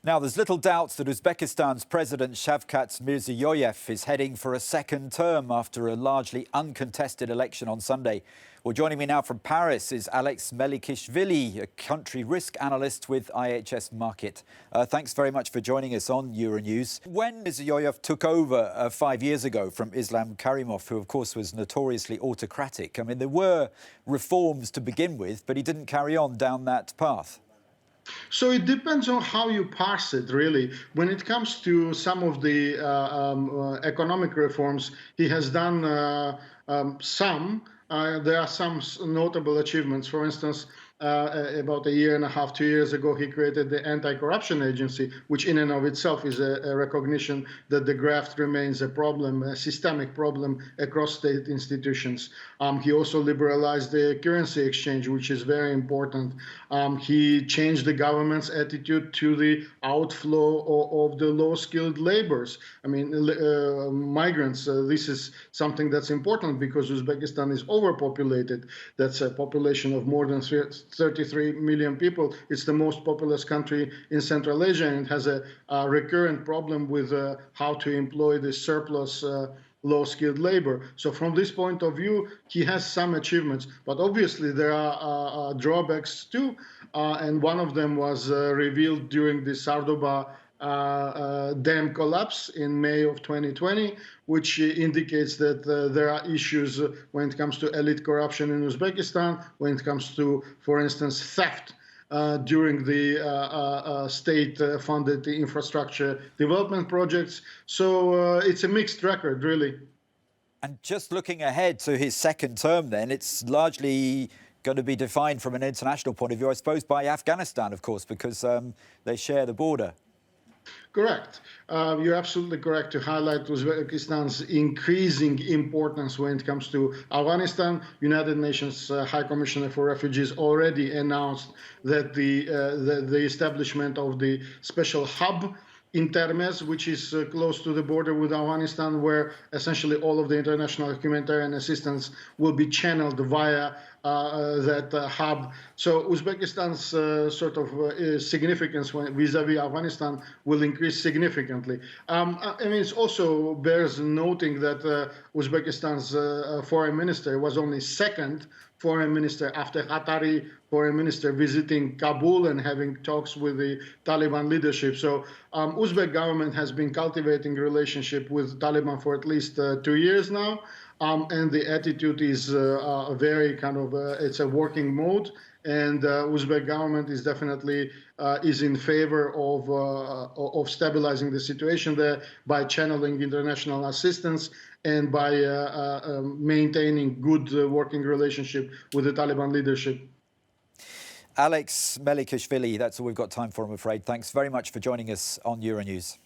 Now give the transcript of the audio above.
Now, there's little doubt that Uzbekistan's President Shavkat Mirziyoyev is heading for a second term after a largely uncontested election on Sunday. Well, joining me now from Paris is Alex Melikishvili, a country risk analyst with IHS Markit. Thanks very much for joining us on Euronews. When Mirziyoyev took over 5 years ago from Islam Karimov, who of course was notoriously autocratic, I mean, there were reforms to begin with, but he didn't carry on down that path. So it depends on how you parse it, really. When it comes to some of the economic reforms, he has done some. There are some notable achievements. For instance, about a year and a half, 2 years ago, he created the Anti-Corruption Agency, which in and of itself is a recognition that the graft remains a problem, a systemic problem across state institutions. He also liberalized the currency exchange, which is very important. He changed the government's attitude to the outflow of the low-skilled laborers. I mean, migrants. This is something that's important because Uzbekistan is overpopulated. That's a population of more than 33 million people. It's the most populous country in Central Asia, and it has a recurrent problem with how to employ the surplus low-skilled labor. So from this point of view, he has some achievements, but obviously there are drawbacks too, and one of them was revealed during the Sardoba dam collapse in May of 2020, which indicates that there are issues when it comes to elite corruption in Uzbekistan, when it comes to, for instance, theft during the state-funded infrastructure development projects. So it's a mixed record, really. And just looking ahead to his second term then, it's largely going to be defined from an international point of view, I suppose, by Afghanistan, of course, because they share the border. Correct. You're absolutely correct to highlight Uzbekistan's increasing importance when it comes to Afghanistan. United Nations High Commissioner for Refugees already announced that the establishment of the special hub in Termez, which is close to the border with Afghanistan, where essentially all of the international humanitarian assistance will be channeled via that hub. So Uzbekistan's sort of significance vis-a-vis Afghanistan will increase significantly. I mean, it also bears noting that Uzbekistan's foreign minister was only second foreign minister after Qatari foreign minister visiting Kabul and having talks with the Taliban leadership. So Uzbek government has been cultivating a relationship with Taliban for at least 2 years now. And the attitude is very kind of, it's a working mode. And Uzbek government is definitely is in favor of stabilizing the situation there by channeling international assistance and by maintaining good working relationship with the Taliban leadership. Alex Melikishvili, that's all we've got time for, I'm afraid. Thanks very much for joining us on Euronews.